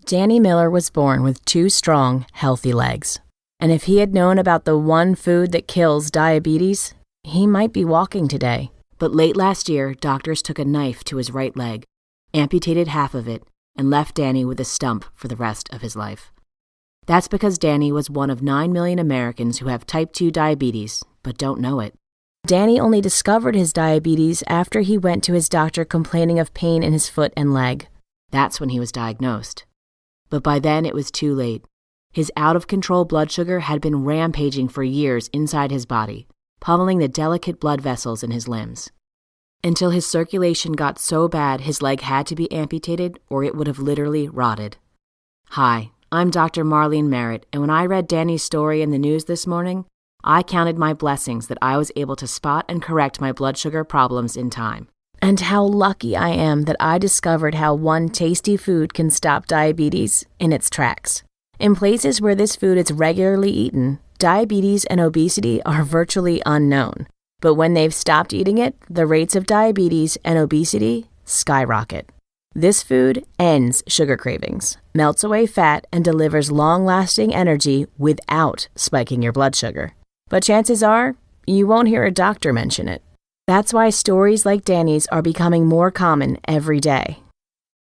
Danny Miller was born with 2 strong, healthy legs. And if he had known about the one food that kills diabetes, he might be walking today. But late last year, doctors took a knife to his right leg, amputated half of it, and left Danny with a stump for the rest of his life. That's because Danny was one of 9 million Americans who have type 2 diabetes, but don't know it. Danny only discovered his diabetes after he went to his doctor complaining of pain in his foot and leg. That's when he was diagnosed. But by then it was too late. His out-of-control blood sugar had been rampaging for years inside his body, pummeling the delicate blood vessels in his limbs. Until his circulation got so bad his leg had to be amputated or it would have literally rotted. Hi, I'm Dr. Marlene Merritt, and when I read Danny's story in the news this morning, I counted my blessings that I was able to spot and correct my blood sugar problems in time. And how lucky I am that I discovered how one tasty food can stop diabetes in its tracks. In places where this food is regularly eaten, diabetes and obesity are virtually unknown. But when they've stopped eating it, the rates of diabetes and obesity skyrocket. This food ends sugar cravings, melts away fat, and delivers long-lasting energy without spiking your blood sugar. But chances are, you won't hear a doctor mention it. That's why stories like Danny's are becoming more common every day.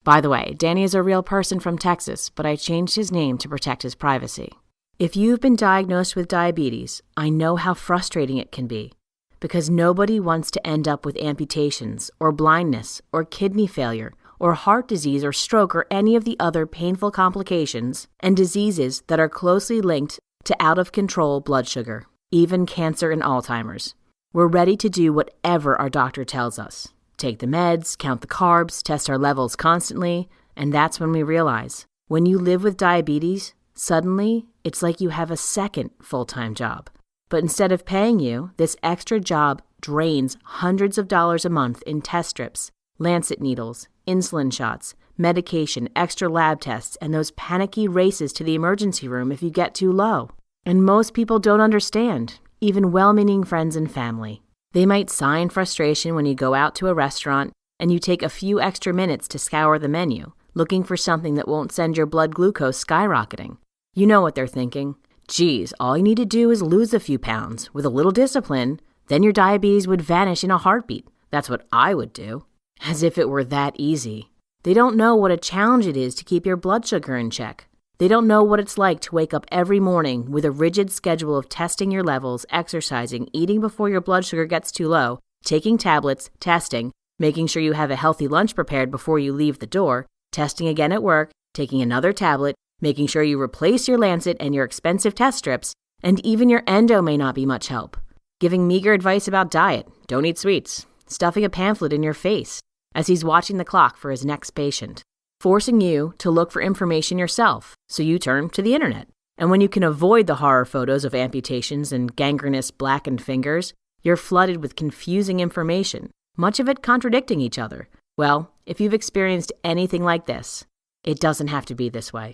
By the way, Danny is a real person from Texas, but I changed his name to protect his privacy. If you've been diagnosed with diabetes, I know how frustrating it can be, because nobody wants to end up with amputations or blindness or kidney failure or heart disease or stroke or any of the other painful complications and diseases that are closely linked to out-of-control blood sugar, even cancer and Alzheimer's. We're ready to do whatever our doctor tells us. Take the meds, count the carbs, test our levels constantly, and that's when we realize, when you live with diabetes, suddenly it's like you have a second full-time job. But instead of paying you, this extra job drains hundreds of dollars a month in test strips, lancet needles, insulin shots, medication, extra lab tests, and those panicky races to the emergency room if you get too low. And most people don't understand, even well-meaning friends and family. They might sigh in frustration when you go out to a restaurant and you take a few extra minutes to scour the menu, looking for something that won't send your blood glucose skyrocketing. You know what they're thinking. Geez, all you need to do is lose a few pounds. With a little discipline, then your diabetes would vanish in a heartbeat. That's what I would do. As if it were that easy. They don't know what a challenge it is to keep your blood sugar in check. They don't know what it's like to wake up every morning with a rigid schedule of testing your levels, exercising, eating before your blood sugar gets too low, taking tablets, testing, making sure you have a healthy lunch prepared before you leave the door, testing again at work, taking another tablet, making sure you replace your lancet and your expensive test strips, and even your endo may not be much help. Giving meager advice about diet, don't eat sweets, stuffing a pamphlet in your face as he's watching the clock for his next patient. Forcing you to look for information yourself, so you turn to the internet. And when you can avoid the horror photos of amputations and gangrenous blackened fingers, you're flooded with confusing information, much of it contradicting each other. Well, if you've experienced anything like this, it doesn't have to be this way.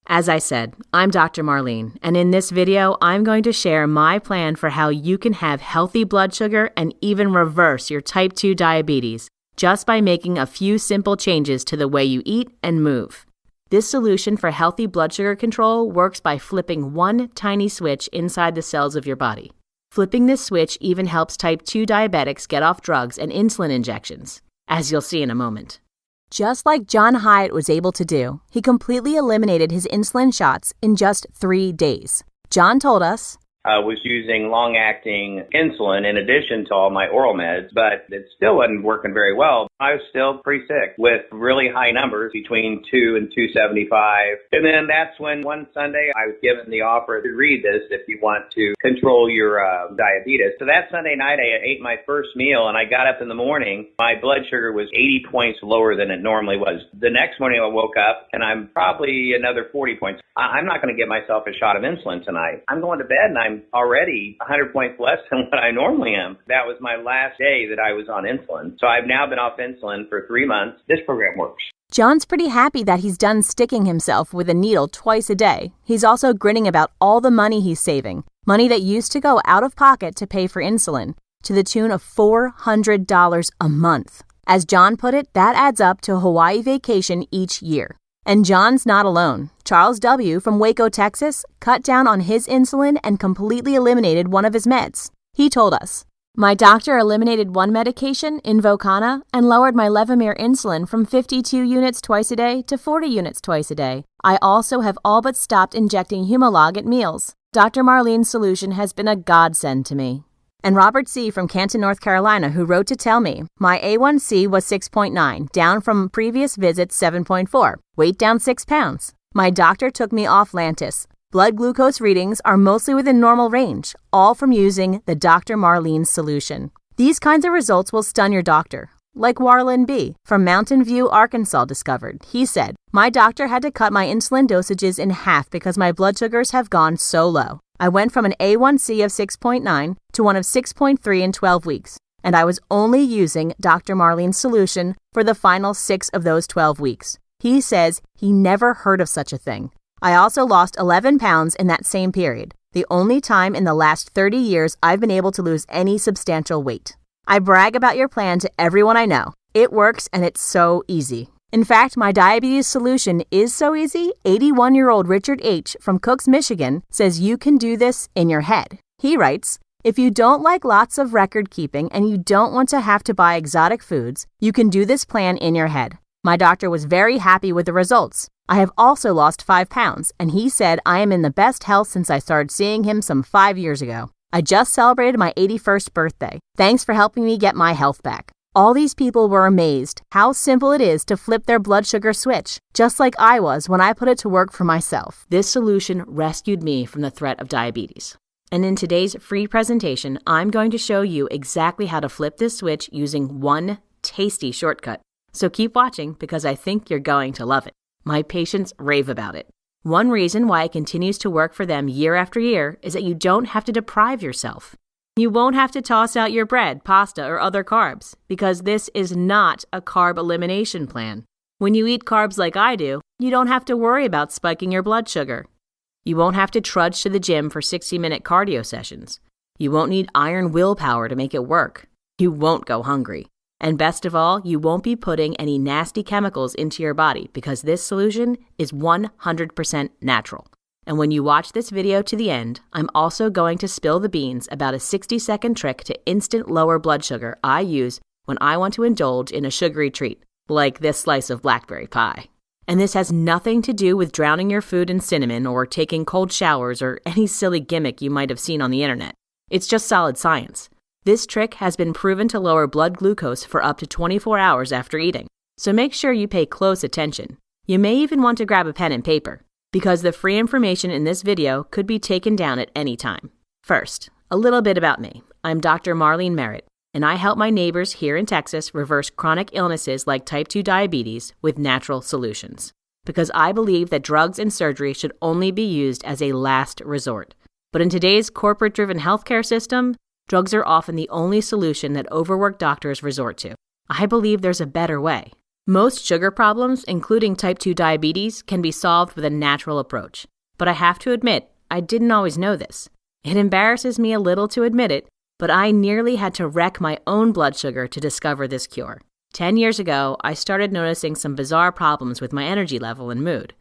As I said, I'm Dr. Marlene, and in this video, I'm going to share my plan for how you can have healthy blood sugar and even reverse your type 2 diabetes, just by making a few simple changes to the way you eat and move. This solution for healthy blood sugar control works by flipping one tiny switch inside the cells of your body. Flipping this switch even helps type 2 diabetics get off drugs and insulin injections, as you'll see in a moment. Just like John Hyatt was able to do, he completely eliminated his insulin shots in just 3 days. John told us, I was using long-acting insulin in addition to all my oral meds, but it still wasn't working very well. I was still pretty sick with really high numbers between 2 and 275. And then that's when one Sunday I was given the offer to read this if you want to control your diabetes. So that Sunday night I ate my first meal and I got up in the morning. My blood sugar was 80 points lower than it normally was. The next morning I woke up and I'm probably another 40 points. I'm not going to give myself a shot of insulin tonight. I'm going to bed and I'm already 100 points less than what I normally am. That was my last day that I was on insulin. So I've now been off insulin for 3 months. This program works. John's pretty happy that he's done sticking himself with a needle twice a day. He's also grinning about all the money he's saving, money that used to go out of pocket to pay for insulin, to the tune of $400 a month. As John put it, that adds up to a Hawaii vacation each year. And John's not alone. Charles W. from Waco, Texas, cut down on his insulin and completely eliminated one of his meds. He told us, "My doctor eliminated one medication, Invokana, and lowered my Levemir insulin from 52 units twice a day to 40 units twice a day. I also have all but stopped injecting Humalog at meals. Dr. Marlene's solution has been a godsend to me." And Robert C. from Canton, North Carolina, who wrote to tell me, "My A1C was 6.9, down from previous visits 7.4, weight down 6 pounds. My doctor took me off Lantus. Blood glucose readings are mostly within normal range, all from using the Dr. Marlene's solution. These kinds of results will stun your doctor." Like Warlin B. from Mountain View, Arkansas discovered. He said, "My doctor had to cut my insulin dosages in half because my blood sugars have gone so low. I went from an A1C of 6.9 to one of 6.3 in 12 weeks, and I was only using Dr. Marlene's solution for the final 6 of those 12 weeks. He says he never heard of such a thing. I also lost 11 pounds in that same period, the only time in the last 30 years I've been able to lose any substantial weight. I brag about your plan to everyone I know. It works and it's so easy. In fact, my diabetes solution is so easy, 81-year-old Richard H. from Cooks, Michigan, says you can do this in your head." He writes, "If you don't like lots of record keeping and you don't want to have to buy exotic foods, you can do this plan in your head. My doctor was very happy with the results. I have also lost 5 pounds, and he said I am in the best health since I started seeing him some 5 years ago. I just celebrated my 81st birthday. Thanks for helping me get my health back." All these people were amazed how simple it is to flip their blood sugar switch, just like I was when I put it to work for myself. This solution rescued me from the threat of diabetes. And in today's free presentation, I'm going to show you exactly how to flip this switch using one tasty shortcut. So keep watching because I think you're going to love it. My patients rave about it. One reason why it continues to work for them year after year is that you don't have to deprive yourself. You won't have to toss out your bread, pasta, or other carbs because this is not a carb elimination plan. When you eat carbs like I do, you don't have to worry about spiking your blood sugar. You won't have to trudge to the gym for 60-minute cardio sessions. You won't need iron willpower to make it work. You won't go hungry. And best of all, you won't be putting any nasty chemicals into your body because this solution is 100% natural. And when you watch this video to the end, I'm also going to spill the beans about a 60-second trick to instant lower blood sugar I use when I want to indulge in a sugary treat, like this slice of blackberry pie. And this has nothing to do with drowning your food in cinnamon or taking cold showers or any silly gimmick you might have seen on the internet. It's just solid science. This trick has been proven to lower blood glucose for up to 24 hours after eating, so make sure you pay close attention. You may even want to grab a pen and paper, because the free information in this video could be taken down at any time. First, a little bit about me. I'm Dr. Marlene Merritt, and I help my neighbors here in Texas reverse chronic illnesses like type 2 diabetes with natural solutions, because I believe that drugs and surgery should only be used as a last resort. But in today's corporate-driven healthcare system, drugs are often the only solution that overworked doctors resort to. I believe there's a better way. Most sugar problems, including type 2 diabetes, can be solved with a natural approach. But I have to admit, I didn't always know this. It embarrasses me a little to admit it, but I nearly had to wreck my own blood sugar to discover this cure. 10 years ago, I started noticing some bizarre problems with my energy level and mood.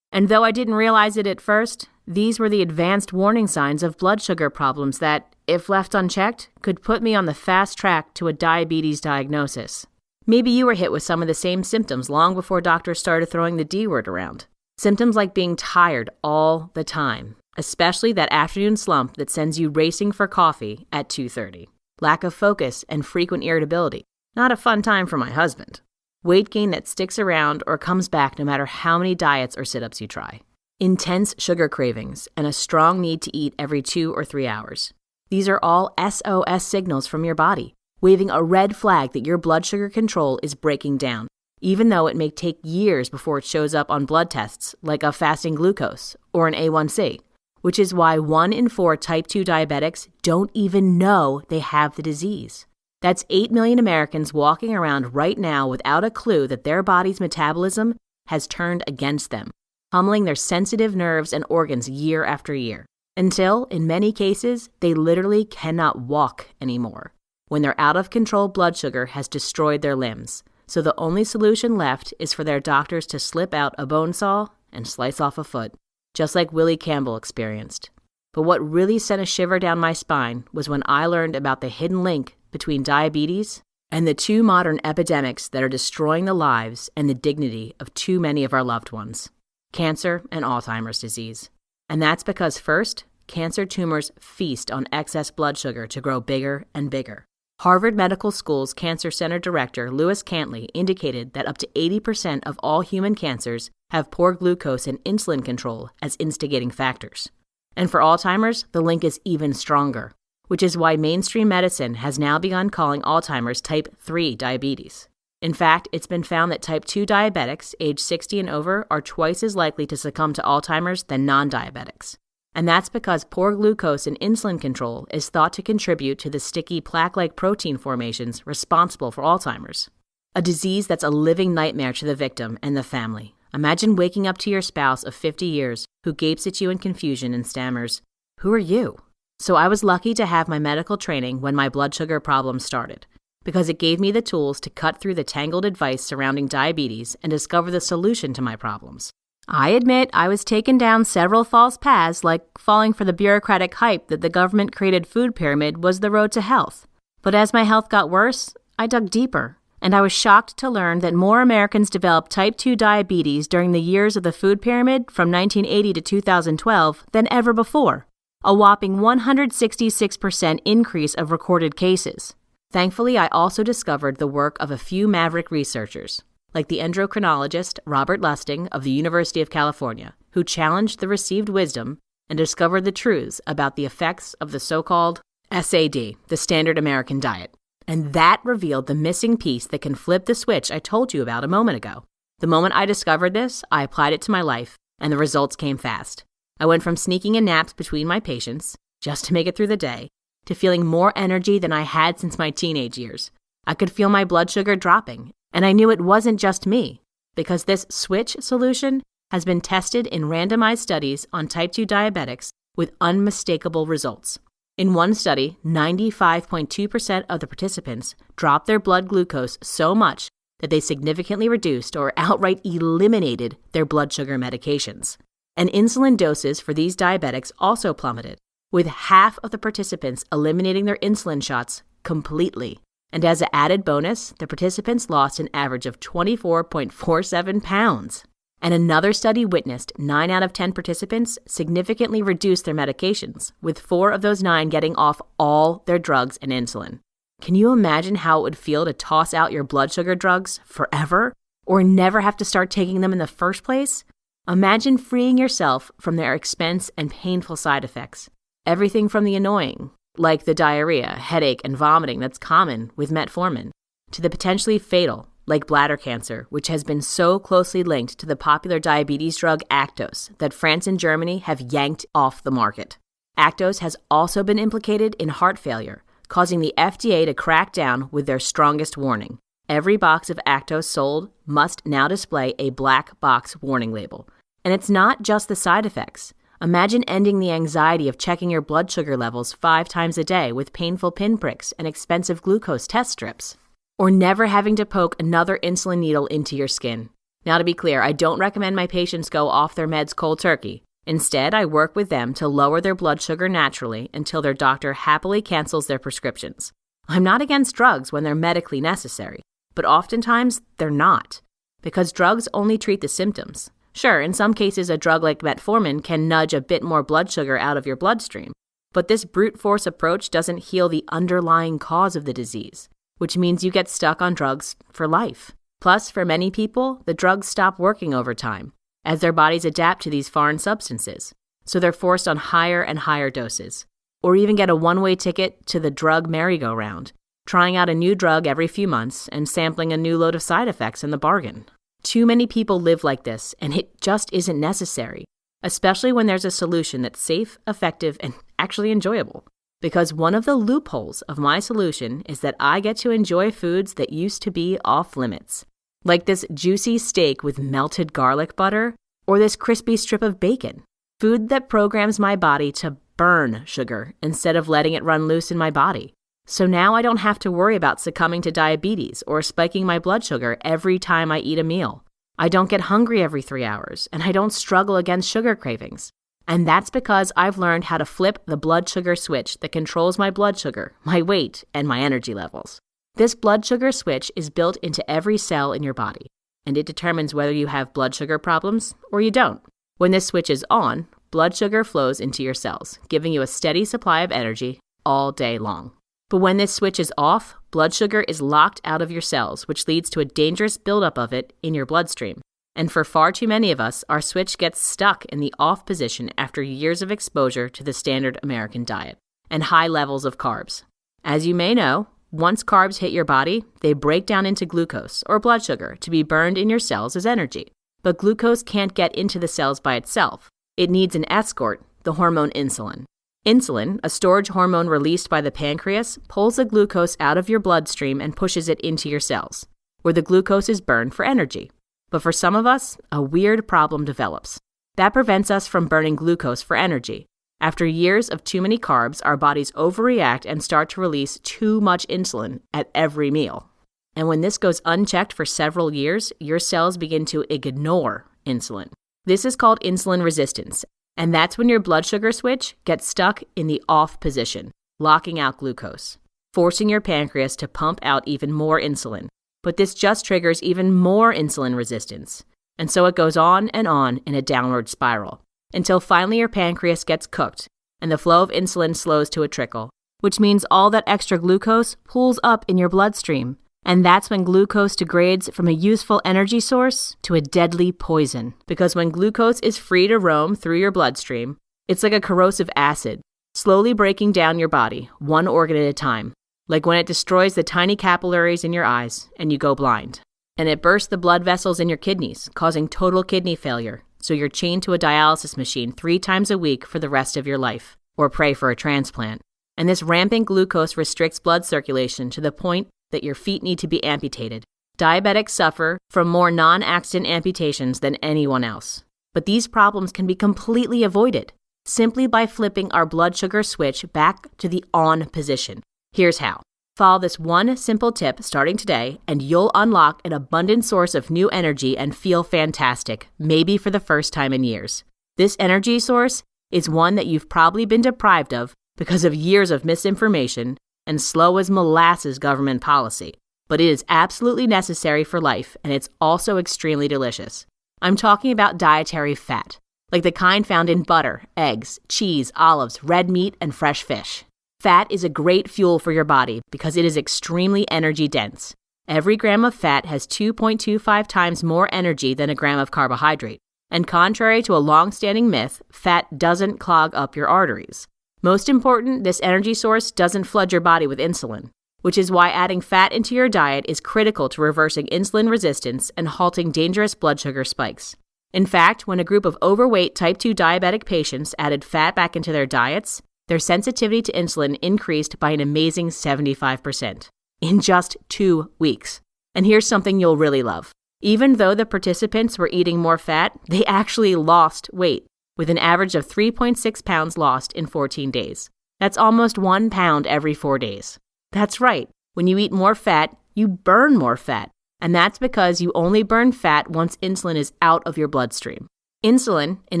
And though I didn't realize it at first, these were the advanced warning signs of blood sugar problems that, if left unchecked, could put me on the fast track to a diabetes diagnosis. Maybe you were hit with some of the same symptoms long before doctors started throwing the D word around. Symptoms like being tired all the time, especially that afternoon slump that sends you racing for coffee at 2:30. Lack of focus and frequent irritability. Not a fun time for my husband. Weight gain that sticks around or comes back no matter how many diets or sit-ups you try. Intense sugar cravings and a strong need to eat every 2 or 3 hours. These are all SOS signals from your body, waving a red flag that your blood sugar control is breaking down, even though it may take years before it shows up on blood tests like a fasting glucose or an A1C, which is why 1 in 4 type 2 diabetics don't even know they have the disease. That's 8 million Americans walking around right now without a clue that their body's metabolism has turned against them, pummeling their sensitive nerves and organs year after year, until, in many cases, they literally cannot walk anymore, when their out-of-control blood sugar has destroyed their limbs. so the only solution left is for their doctors to slip out a bone saw and slice off a foot, just like Willie Campbell experienced. But what really sent a shiver down my spine was when I learned about the hidden link between diabetes and the two modern epidemics that are destroying the lives and the dignity of too many of our loved ones: cancer and Alzheimer's disease. And that's because first, cancer tumors feast on excess blood sugar to grow bigger and bigger. Harvard Medical School's Cancer Center Director Lewis Cantley indicated that up to 80% of all human cancers have poor glucose and insulin control as instigating factors. And for Alzheimer's, the link is even stronger, which is why mainstream medicine has now begun calling Alzheimer's type 3 diabetes. In fact, it's been found that type 2 diabetics aged 60 and over are twice as likely to succumb to Alzheimer's than non-diabetics. And that's because poor glucose and insulin control is thought to contribute to the sticky plaque-like protein formations responsible for Alzheimer's, a disease that's a living nightmare to the victim and the family. Imagine waking up to your spouse of 50 years who gapes at you in confusion and stammers, "Who are you?" So I was lucky to have my medical training when my blood sugar problems started, because it gave me the tools to cut through the tangled advice surrounding diabetes and discover the solution to my problems. I admit I was taken down several false paths, like falling for the bureaucratic hype that the government-created food pyramid was the road to health. But as my health got worse, I dug deeper, and I was shocked to learn that more Americans developed type 2 diabetes during the years of the food pyramid from 1980 to 2012 than ever before, a whopping 166% increase of recorded cases. Thankfully, I also discovered the work of a few maverick researchers, like the endocrinologist Robert Lustig of the University of California, who challenged the received wisdom and discovered the truths about the effects of the so-called SAD, the standard American diet. And that revealed the missing piece that can flip the switch I told you about a moment ago. The moment I discovered this, I applied it to my life, and the results came fast. I went from sneaking in naps between my patients, just to make it through the day, to feeling more energy than I had since my teenage years. I could feel my blood sugar dropping, and I knew it wasn't just me, because this switch solution has been tested in randomized studies on type 2 diabetics with unmistakable results. In one study, 95.2% of the participants dropped their blood glucose so much that they significantly reduced or outright eliminated their blood sugar medications. And insulin doses for these diabetics also plummeted, with half of the participants eliminating their insulin shots completely. And as an added bonus, the participants lost an average of 24.47 pounds. And another study witnessed 9 out of 10 participants significantly reduced their medications, with 4 of those 9 getting off all their drugs and insulin. Can you imagine how it would feel to toss out your blood sugar drugs forever, or never have to start taking them in the first place? Imagine freeing yourself from their expense and painful side effects. Everything from the annoying, like the diarrhea, headache, and vomiting that's common with metformin, to the potentially fatal, like bladder cancer, which has been so closely linked to the popular diabetes drug Actos that France and Germany have yanked off the market. Actos has also been implicated in heart failure, causing the FDA to crack down with their strongest warning. Every box of Actos sold must now display a black box warning label. And it's not just the side effects. Imagine ending the anxiety of checking your blood sugar levels 5 times a day with painful pinpricks and expensive glucose test strips. Or never having to poke another insulin needle into your skin. Now, to be clear, I don't recommend my patients go off their meds cold turkey. Instead, I work with them to lower their blood sugar naturally until their doctor happily cancels their prescriptions. I'm not against drugs when they're medically necessary, but oftentimes they're not, because drugs only treat the symptoms. Sure, in some cases, a drug like metformin can nudge a bit more blood sugar out of your bloodstream, but this brute force approach doesn't heal the underlying cause of the disease, which means you get stuck on drugs for life. Plus, for many people, the drugs stop working over time, as their bodies adapt to these foreign substances, so they're forced on higher and higher doses, or even get a one-way ticket to the drug merry-go-round, trying out a new drug every few months and sampling a new load of side effects in the bargain. Too many people live like this, and it just isn't necessary, especially when there's a solution that's safe, effective, and actually enjoyable. Because one of the loopholes of my solution is that I get to enjoy foods that used to be off limits, like this juicy steak with melted garlic butter, or this crispy strip of bacon, food that programs my body to burn sugar instead of letting it run loose in my body. So now I don't have to worry about succumbing to diabetes or spiking my blood sugar every time I eat a meal. I don't get hungry every 3 hours, and I don't struggle against sugar cravings. And that's because I've learned how to flip the blood sugar switch that controls my blood sugar, my weight, and my energy levels. This blood sugar switch is built into every cell in your body, and it determines whether you have blood sugar problems or you don't. When this switch is on, blood sugar flows into your cells, giving you a steady supply of energy all day long. But when this switch is off, blood sugar is locked out of your cells, which leads to a dangerous buildup of it in your bloodstream. And for far too many of us, our switch gets stuck in the off position after years of exposure to the standard American diet and high levels of carbs. As you may know, once carbs hit your body, they break down into glucose, or blood sugar, to be burned in your cells as energy. But glucose can't get into the cells by itself. It needs an escort, the hormone insulin. Insulin, a storage hormone released by the pancreas, pulls the glucose out of your bloodstream and pushes it into your cells, where the glucose is burned for energy. But for some of us, a weird problem develops. That prevents us from burning glucose for energy. After years of too many carbs, our bodies overreact and start to release too much insulin at every meal. And when this goes unchecked for several years, your cells begin to ignore insulin. This is called insulin resistance, and that's when your blood sugar switch gets stuck in the off position, locking out glucose, forcing your pancreas to pump out even more insulin. But this just triggers even more insulin resistance. And so it goes on in a downward spiral, until finally your pancreas gets cooked and the flow of insulin slows to a trickle, which means all that extra glucose pools up in your bloodstream. And that's when glucose degrades from a useful energy source to a deadly poison. Because when glucose is free to roam through your bloodstream, it's like a corrosive acid, slowly breaking down your body, one organ at a time. Like when it destroys the tiny capillaries in your eyes and you go blind. And it bursts the blood vessels in your kidneys, causing total kidney failure. So you're chained to a dialysis machine 3 times a week for the rest of your life, or pray for a transplant. And this rampant glucose restricts blood circulation to the point that your feet need to be amputated. Diabetics suffer from more non-accident amputations than anyone else. But these problems can be completely avoided simply by flipping our blood sugar switch back to the on position. Here's how. Follow this one simple tip starting today, and you'll unlock an abundant source of new energy and feel fantastic, maybe for the first time in years. This energy source is one that you've probably been deprived of because of years of misinformation and slow as molasses government policy. But it is absolutely necessary for life, and it's also extremely delicious. I'm talking about dietary fat, like the kind found in butter, eggs, cheese, olives, red meat, and fresh fish. Fat is a great fuel for your body because it is extremely energy dense. Every gram of fat has 2.25 times more energy than a gram of carbohydrate. And contrary to a long-standing myth, fat doesn't clog up your arteries. Most important, this energy source doesn't flood your body with insulin, which is why adding fat into your diet is critical to reversing insulin resistance and halting dangerous blood sugar spikes. In fact, when a group of overweight type 2 diabetic patients added fat back into their diets, their sensitivity to insulin increased by an amazing 75% in just 2 weeks. And here's something you'll really love. Even though the participants were eating more fat, they actually lost weight, with an average of 3.6 pounds lost in 14 days. That's almost 1 pound every 4 days. That's right. When you eat more fat, you burn more fat. And that's because you only burn fat once insulin is out of your bloodstream. Insulin, in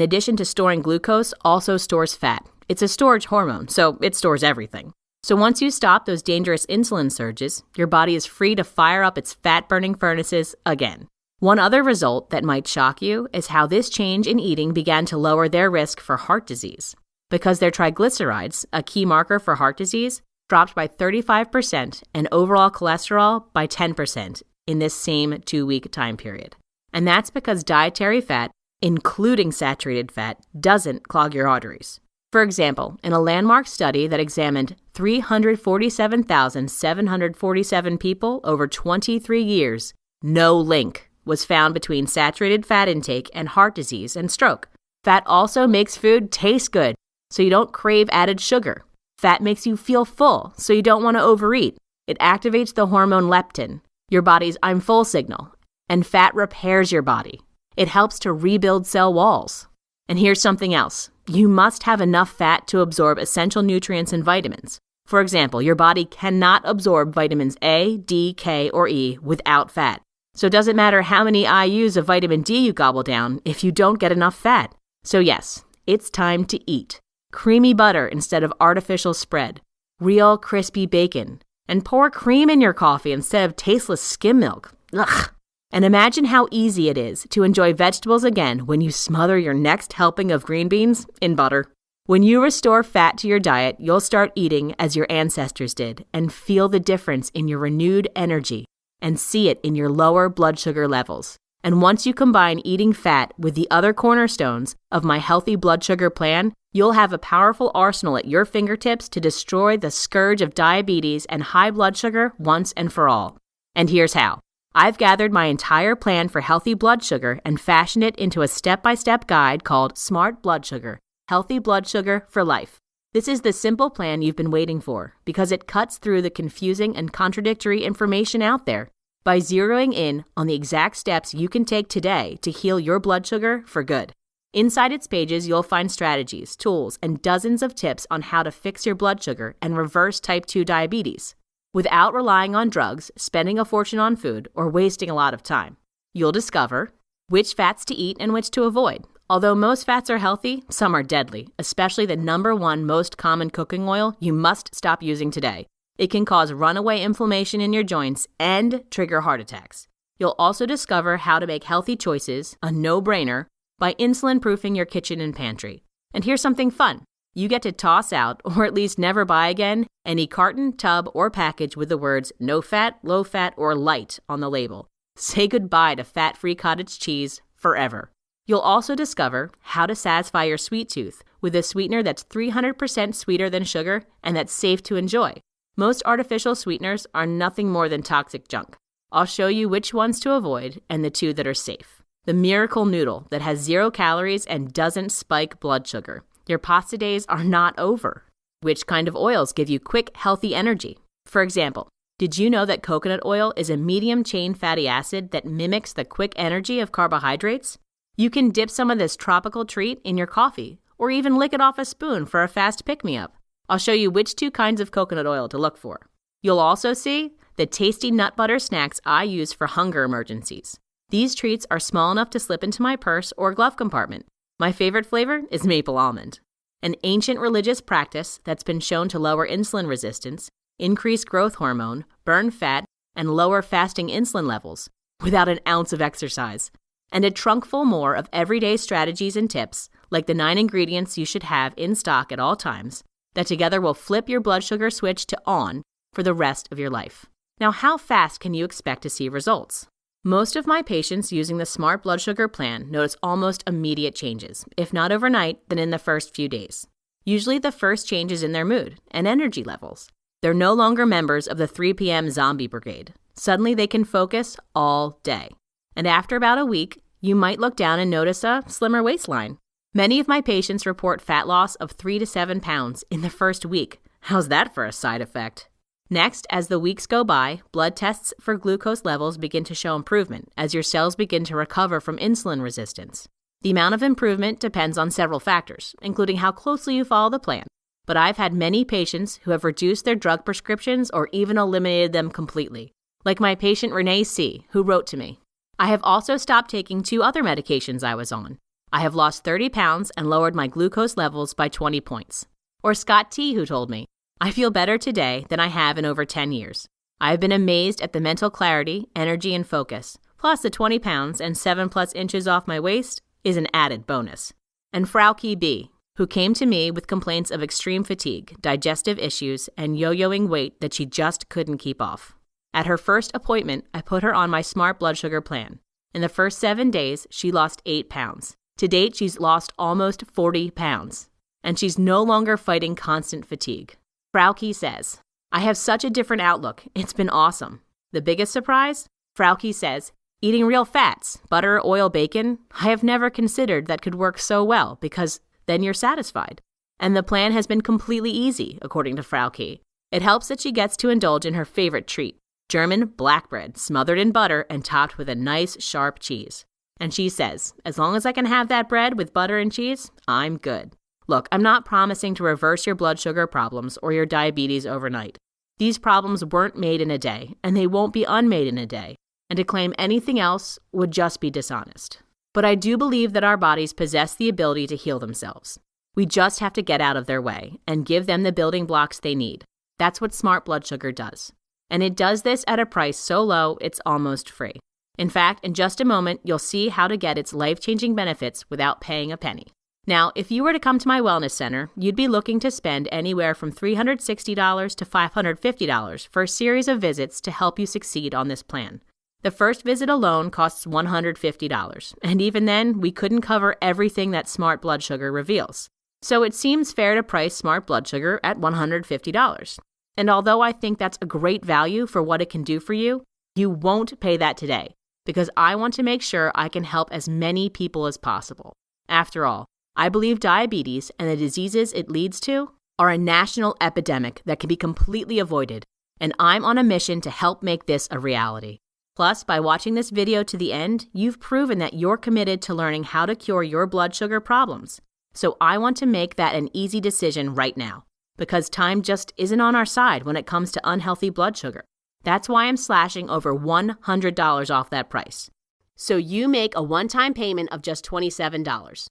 addition to storing glucose, also stores fat. It's a storage hormone, so it stores everything. So once you stop those dangerous insulin surges, your body is free to fire up its fat-burning furnaces again. One other result that might shock you is how this change in eating began to lower their risk for heart disease, because their triglycerides, a key marker for heart disease, dropped by 35% and overall cholesterol by 10% in this same 2-week time period. And that's because dietary fat, including saturated fat, doesn't clog your arteries. For example, in a landmark study that examined 347,747 people over 23 years, no link was found between saturated fat intake and heart disease and stroke. Fat also makes food taste good, so you don't crave added sugar. Fat makes you feel full, so you don't want to overeat. It activates the hormone leptin, your body's I'm full signal, and fat repairs your body. It helps to rebuild cell walls. And here's something else. You must have enough fat to absorb essential nutrients and vitamins. For example, your body cannot absorb vitamins A, D, K, or E without fat. So it doesn't matter how many IUs of vitamin D you gobble down if you don't get enough fat. So yes, it's time to eat. Creamy butter instead of artificial spread. Real crispy bacon. And pour cream in your coffee instead of tasteless skim milk. Ugh. And imagine how easy it is to enjoy vegetables again when you smother your next helping of green beans in butter. When you restore fat to your diet, you'll start eating as your ancestors did and feel the difference in your renewed energy and see it in your lower blood sugar levels. And once you combine eating fat with the other cornerstones of my healthy blood sugar plan, you'll have a powerful arsenal at your fingertips to destroy the scourge of diabetes and high blood sugar once and for all. And here's how. I've gathered my entire plan for healthy blood sugar and fashioned it into a step-by-step guide called Smart Blood Sugar. Healthy blood sugar for life. This is the simple plan you've been waiting for because it cuts through the confusing and contradictory information out there by zeroing in on the exact steps you can take today to heal your blood sugar for good. Inside its pages, you'll find strategies, tools, and dozens of tips on how to fix your blood sugar and reverse type 2 diabetes without relying on drugs, spending a fortune on food, or wasting a lot of time. You'll discover which fats to eat and which to avoid. Although most fats are healthy, some are deadly, especially the number one most common cooking oil you must stop using today. It can cause runaway inflammation in your joints and trigger heart attacks. You'll also discover how to make healthy choices, a no-brainer, by insulin-proofing your kitchen and pantry. And here's something fun. You get to toss out, or at least never buy again, any carton, tub, or package with the words no fat, low fat, or light on the label. Say goodbye to fat-free cottage cheese forever. You'll also discover how to satisfy your sweet tooth with a sweetener that's 300% sweeter than sugar and that's safe to enjoy. Most artificial sweeteners are nothing more than toxic junk. I'll show you which ones to avoid and the two that are safe. The miracle noodle that has 0 calories and doesn't spike blood sugar. Your pasta days are not over. Which kind of oils give you quick, healthy energy? For example, did you know that coconut oil is a medium-chain fatty acid that mimics the quick energy of carbohydrates? You can dip some of this tropical treat in your coffee, or even lick it off a spoon for a fast pick-me-up. I'll show you which 2 kinds of coconut oil to look for. You'll also see the tasty nut butter snacks I use for hunger emergencies. These treats are small enough to slip into my purse or glove compartment. My favorite flavor is maple almond. An ancient religious practice that's been shown to lower insulin resistance, increase growth hormone, burn fat, and lower fasting insulin levels without an ounce of exercise. And a trunk full more of everyday strategies and tips, like the 9 ingredients you should have in stock at all times, that together will flip your blood sugar switch to on for the rest of your life. Now, how fast can you expect to see results? Most of my patients using the Smart Blood Sugar Plan notice almost immediate changes, if not overnight, then in the first few days. Usually the first change is in their mood and energy levels. They're no longer members of the 3 p.m. zombie brigade. Suddenly they can focus all day. And after about a week, you might look down and notice a slimmer waistline. Many of my patients report fat loss of 3 to 7 pounds in the first week. How's that for a side effect? Next, as the weeks go by, blood tests for glucose levels begin to show improvement as your cells begin to recover from insulin resistance. The amount of improvement depends on several factors, including how closely you follow the plan. But I've had many patients who have reduced their drug prescriptions or even eliminated them completely, like my patient Renee C., who wrote to me. I have also stopped taking 2 other medications I was on. I have lost 30 pounds and lowered my glucose levels by 20 points. Or Scott T., who told me, I feel better today than I have in over 10 years. I have been amazed at the mental clarity, energy, and focus. Plus the 20 pounds and 7+ inches off my waist is an added bonus. And Frauke B., who came to me with complaints of extreme fatigue, digestive issues, and yo-yoing weight that she just couldn't keep off. At her first appointment, I put her on my Smart Blood Sugar Plan. In the first 7 days, she lost 8 pounds. To date, she's lost almost 40 pounds. And she's no longer fighting constant fatigue. Frauke says, I have such a different outlook. It's been awesome. The biggest surprise? Frauke says, eating real fats, butter, oil, bacon, I have never considered that could work so well because then you're satisfied. And the plan has been completely easy, according to Frauke. It helps that she gets to indulge in her favorite treat, German black bread smothered in butter and topped with a nice, sharp cheese. And she says, as long as I can have that bread with butter and cheese, I'm good. Look, I'm not promising to reverse your blood sugar problems or your diabetes overnight. These problems weren't made in a day, and they won't be unmade in a day, and to claim anything else would just be dishonest. But I do believe that our bodies possess the ability to heal themselves. We just have to get out of their way and give them the building blocks they need. That's what smart blood sugar does. And it does this at a price so low, it's almost free. In fact, in just a moment, you'll see how to get its life-changing benefits without paying a penny. Now, if you were to come to my wellness center, you'd be looking to spend anywhere from $360 to $550 for a series of visits to help you succeed on this plan. The first visit alone costs $150, and even then, we couldn't cover everything that smart blood sugar reveals. So it seems fair to price smart blood sugar at $150. And although I think that's a great value for what it can do for you, you won't pay that today, because I want to make sure I can help as many people as possible. After all, I believe diabetes and the diseases it leads to are a national epidemic that can be completely avoided, and I'm on a mission to help make this a reality. Plus, by watching this video to the end, you've proven that you're committed to learning how to cure your blood sugar problems. So I want to make that an easy decision right now, because time just isn't on our side when it comes to unhealthy blood sugar. That's why I'm slashing over $100 off that price. So you make a one-time payment of just $27.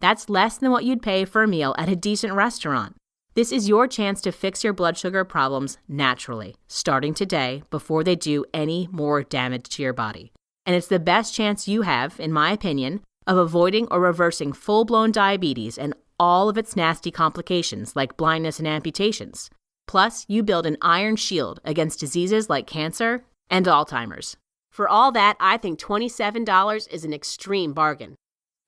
That's less than what you'd pay for a meal at a decent restaurant. This is your chance to fix your blood sugar problems naturally, starting today before they do any more damage to your body. And it's the best chance you have, in my opinion, of avoiding or reversing full-blown diabetes and all of its nasty complications like blindness and amputations. Plus, you build an iron shield against diseases like cancer and Alzheimer's. For all that, I think $27 is an extreme bargain.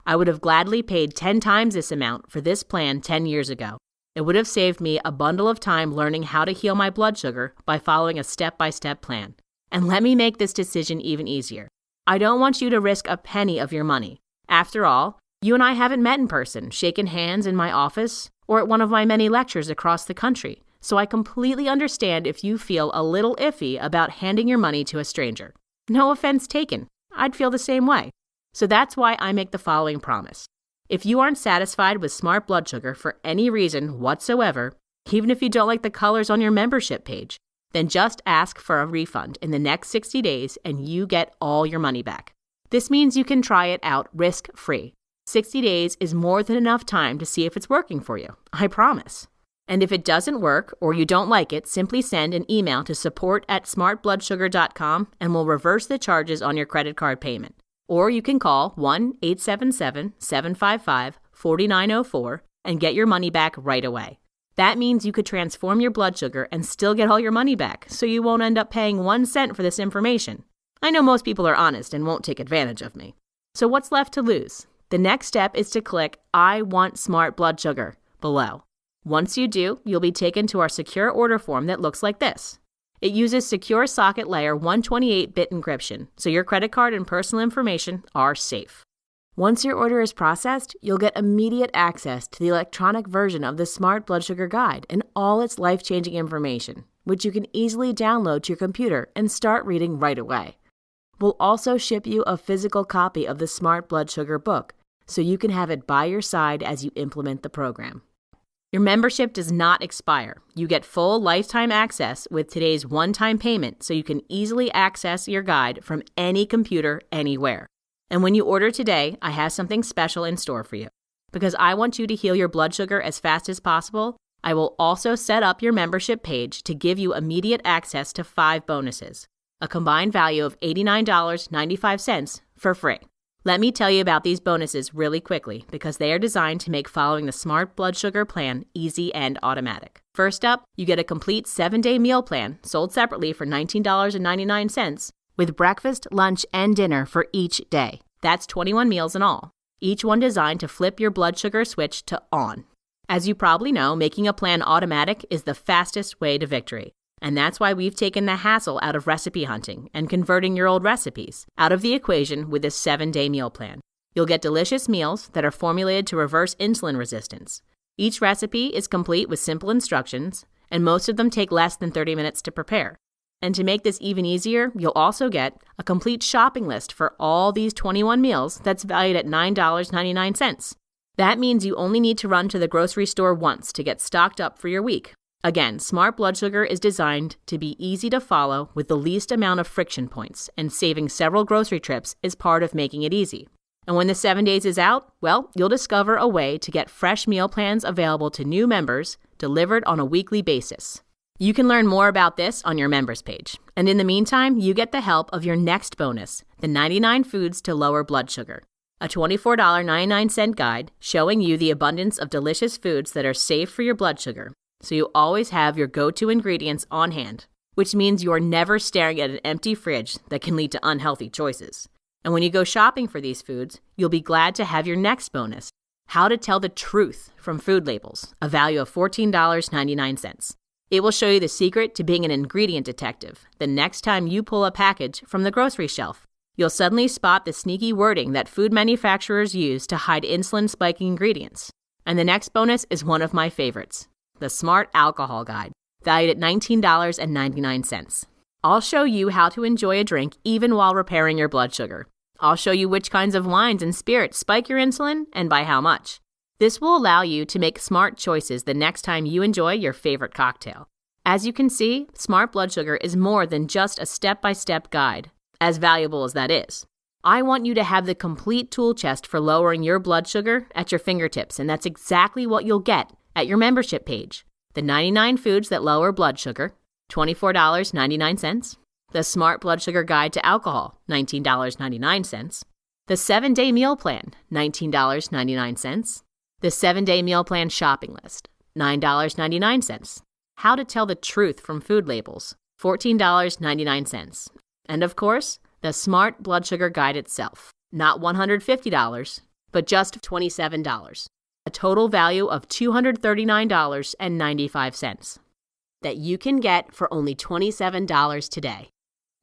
I would have gladly paid 10 times this amount for this plan 10 years ago. It would have saved me a bundle of time learning how to heal my blood sugar by following a step-by-step plan. And let me make this decision even easier. I don't want you to risk a penny of your money. After all, you and I haven't met in person, shaken hands in my office, or at one of my many lectures across the country, so I completely understand if you feel a little iffy about handing your money to a stranger. No offense taken. I'd feel the same way. So that's why I make the following promise. If you aren't satisfied with smart blood sugar for any reason whatsoever, even if you don't like the colors on your membership page, then just ask for a refund in the next 60 days and you get all your money back. This means you can try it out risk-free. 60 days is more than enough time to see if it's working for you, I promise. And if it doesn't work or you don't like it, simply send an email to support@smartbloodsugar.com and we'll reverse the charges on your credit card payment. Or you can call 1-877-755-4904 and get your money back right away. That means you could transform your blood sugar and still get all your money back, so you won't end up paying 1 cent for this information. I know most people are honest and won't take advantage of me. So what's left to lose? The next step is to click I want smart blood sugar below. Once you do, you'll be taken to our secure order form that looks like this. It uses secure socket layer 128-bit encryption, so your credit card and personal information are safe. Once your order is processed, you'll get immediate access to the electronic version of the Smart Blood Sugar Guide and all its life-changing information, which you can easily download to your computer and start reading right away. We'll also ship you a physical copy of the Smart Blood Sugar book, so you can have it by your side as you implement the program. Your membership does not expire. You get full lifetime access with today's one-time payment so you can easily access your guide from any computer anywhere. And when you order today, I have something special in store for you. Because I want you to heal your blood sugar as fast as possible, I will also set up your membership page to give you immediate access to 5 bonuses, a combined value of $89.95 for free. Let me tell you about these bonuses really quickly because they are designed to make following the Smart Blood Sugar plan easy and automatic. First up, you get a complete 7-day meal plan sold separately for $19.99 with breakfast, lunch, and dinner for each day. That's 21 meals in all, each one designed to flip your blood sugar switch to on. As you probably know, making a plan automatic is the fastest way to victory. And that's why we've taken the hassle out of recipe hunting and converting your old recipes out of the equation with this 7-day meal plan. You'll get delicious meals that are formulated to reverse insulin resistance. Each recipe is complete with simple instructions, and most of them take less than 30 minutes to prepare. And to make this even easier, you'll also get a complete shopping list for all these 21 meals that's valued at $9.99. That means you only need to run to the grocery store once to get stocked up for your week. Again, Smart Blood Sugar is designed to be easy to follow with the least amount of friction points, and saving several grocery trips is part of making it easy. And when the 7 days is out, well, you'll discover a way to get fresh meal plans available to new members delivered on a weekly basis. You can learn more about this on your members page. And in the meantime, you get the help of your next bonus, the 99 Foods to Lower Blood Sugar, a $24.99 guide showing you the abundance of delicious foods that are safe for your blood sugar, so you always have your go-to ingredients on hand, which means you're never staring at an empty fridge that can lead to unhealthy choices. And when you go shopping for these foods, you'll be glad to have your next bonus, How to Tell the Truth from Food Labels, a value of $14.99. It will show you the secret to being an ingredient detective the next time you pull a package from the grocery shelf. You'll suddenly spot the sneaky wording that food manufacturers use to hide insulin-spiking ingredients. And the next bonus is one of my favorites, the Smart Alcohol Guide, valued at $19.99. I'll show you how to enjoy a drink even while repairing your blood sugar. I'll show you which kinds of wines and spirits spike your insulin and by how much. This will allow you to make smart choices the next time you enjoy your favorite cocktail. As you can see, Smart Blood Sugar is more than just a step-by-step guide, as valuable as that is. I want you to have the complete tool chest for lowering your blood sugar at your fingertips, and that's exactly what you'll get at your membership page. The 99 Foods that Lower Blood Sugar, $24.99. The Smart Blood Sugar Guide to Alcohol, $19.99. The 7-Day Meal Plan, $19.99. The 7-Day Meal Plan Shopping List, $9.99. How to Tell the Truth from Food Labels, $14.99. And of course, the Smart Blood Sugar Guide itself, not $150, but just $27. A total value of $239.95 that you can get for only $27 today.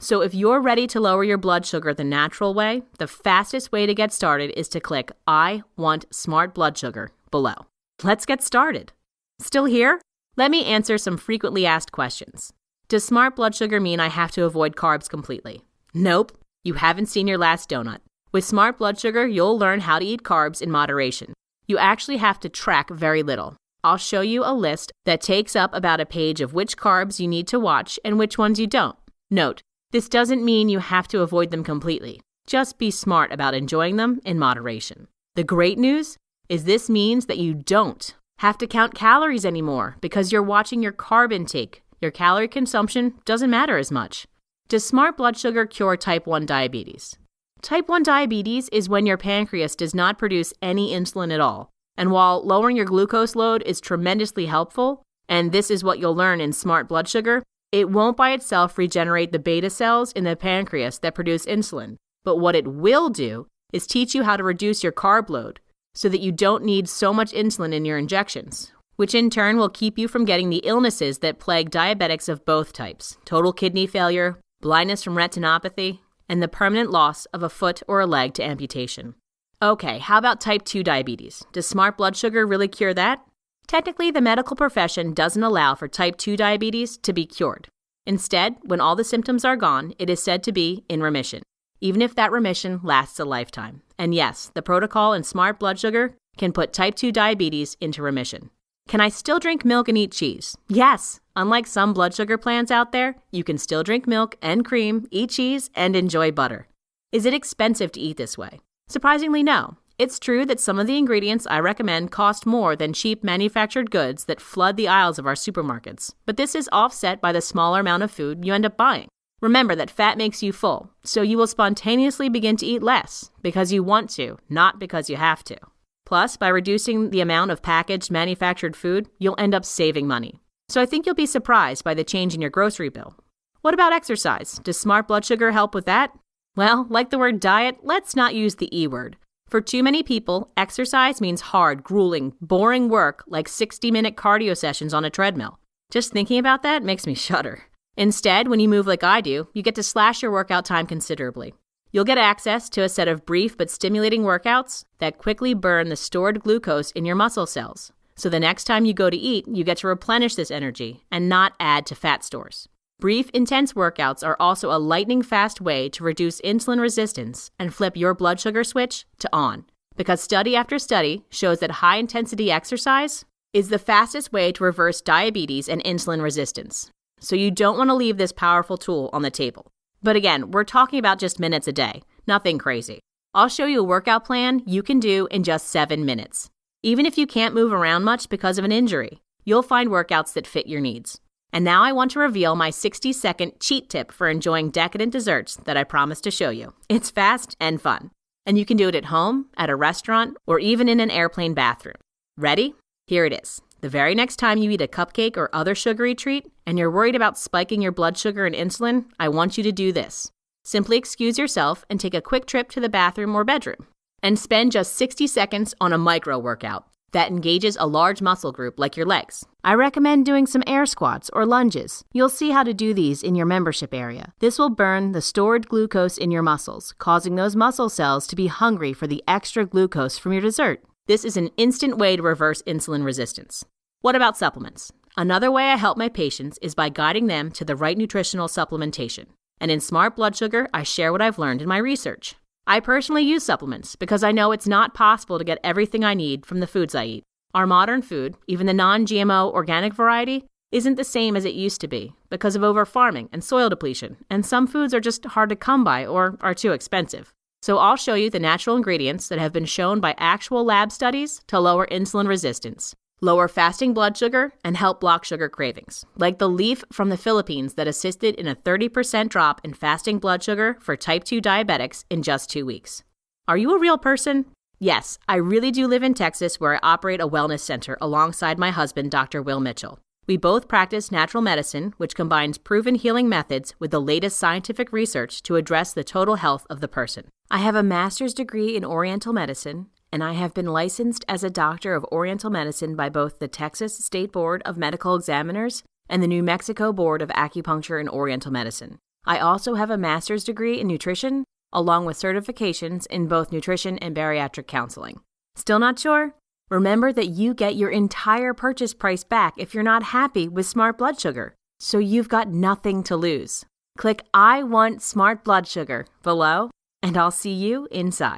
So if you're ready to lower your blood sugar the natural way, the fastest way to get started is to click I Want Smart Blood Sugar below. Let's get started. Still here? Let me answer some frequently asked questions. Does smart blood sugar mean I have to avoid carbs completely? Nope, you haven't seen your last donut. With smart blood sugar, you'll learn how to eat carbs in moderation. You actually have to track very little. I'll show you a list that takes up about a page of which carbs you need to watch and which ones you don't. Note, this doesn't mean you have to avoid them completely. Just be smart about enjoying them in moderation. The great news is this means that you don't have to count calories anymore because you're watching your carb intake. Your calorie consumption doesn't matter as much. Does smart blood sugar cure type 1 diabetes? Type 1 diabetes is when your pancreas does not produce any insulin at all. And while lowering your glucose load is tremendously helpful, and this is what you'll learn in Smart Blood Sugar, it won't by itself regenerate the beta cells in the pancreas that produce insulin. But what it will do is teach you how to reduce your carb load so that you don't need so much insulin in your injections, which in turn will keep you from getting the illnesses that plague diabetics of both types: total kidney failure, blindness from retinopathy, and the permanent loss of a foot or a leg to amputation. Okay, how about type 2 diabetes? Does smart blood sugar really cure that? Technically, the medical profession doesn't allow for type 2 diabetes to be cured. Instead, when all the symptoms are gone, it is said to be in remission, even if that remission lasts a lifetime. And yes, the protocol in Smart Blood Sugar can put type 2 diabetes into remission. Can I still drink milk and eat cheese? Yes! Unlike some blood sugar plans out there, you can still drink milk and cream, eat cheese, and enjoy butter. Is it expensive to eat this way? Surprisingly, no. It's true that some of the ingredients I recommend cost more than cheap manufactured goods that flood the aisles of our supermarkets, but this is offset by the smaller amount of food you end up buying. Remember that fat makes you full, so you will spontaneously begin to eat less because you want to, not because you have to. Plus, by reducing the amount of packaged manufactured food, you'll end up saving money. So I think you'll be surprised by the change in your grocery bill. What about exercise? Does smart blood sugar help with that? Well, like the word diet, let's not use the E word. For too many people, exercise means hard, grueling, boring work like 60-minute cardio sessions on a treadmill. Just thinking about that makes me shudder. Instead, when you move like I do, you get to slash your workout time considerably. You'll get access to a set of brief but stimulating workouts that quickly burn the stored glucose in your muscle cells. So the next time you go to eat, you get to replenish this energy and not add to fat stores. Brief, intense workouts are also a lightning-fast way to reduce insulin resistance and flip your blood sugar switch to on. because study after study shows that high-intensity exercise is the fastest way to reverse diabetes and insulin resistance. So you don't want to leave this powerful tool on the table. But again, we're talking about just minutes a day, nothing crazy. I'll show you a workout plan you can do in just 7 minutes. Even if you can't move around much because of an injury, you'll find workouts that fit your needs. And now I want to reveal my 60-second cheat tip for enjoying decadent desserts that I promised to show you. It's fast and fun. And you can do it at home, at a restaurant, or even in an airplane bathroom. Ready? Here it is. The very next time you eat a cupcake or other sugary treat, and you're worried about spiking your blood sugar and insulin, I want you to do this. Simply excuse yourself and take a quick trip to the bathroom or bedroom. And spend just 60 seconds on a micro workout that engages a large muscle group like your legs. I recommend doing some air squats or lunges. You'll see how to do these in your membership area. This will burn the stored glucose in your muscles, causing those muscle cells to be hungry for the extra glucose from your dessert. This is an instant way to reverse insulin resistance. What about supplements? Another way I help my patients is by guiding them to the right nutritional supplementation. And in Smart Blood Sugar, I share what I've learned in my research. I personally use supplements because I know it's not possible to get everything I need from the foods I eat. Our modern food, even the non-GMO organic variety, isn't the same as it used to be because of over-farming and soil depletion, and some foods are just hard to come by or are too expensive. So I'll show you the natural ingredients that have been shown by actual lab studies to lower insulin resistance, lower fasting blood sugar, and help block sugar cravings, like the leaf from the Philippines that assisted in a 30% drop in fasting blood sugar for type 2 diabetics in just 2 weeks. Are you a real person? Yes, I really do live in Texas, where I operate a wellness center alongside my husband, Dr. Will Mitchell. We both practice natural medicine, which combines proven healing methods with the latest scientific research to address the total health of the person. I have a master's degree in Oriental Medicine, and I have been licensed as a doctor of Oriental Medicine by both the Texas State Board of Medical Examiners and the New Mexico Board of Acupuncture and Oriental Medicine. I also have a master's degree in nutrition, along with certifications in both nutrition and bariatric counseling. Still not sure? Remember that you get your entire purchase price back if you're not happy with Smart Blood Sugar, so you've got nothing to lose. Click I Want Smart Blood Sugar below, and I'll see you inside.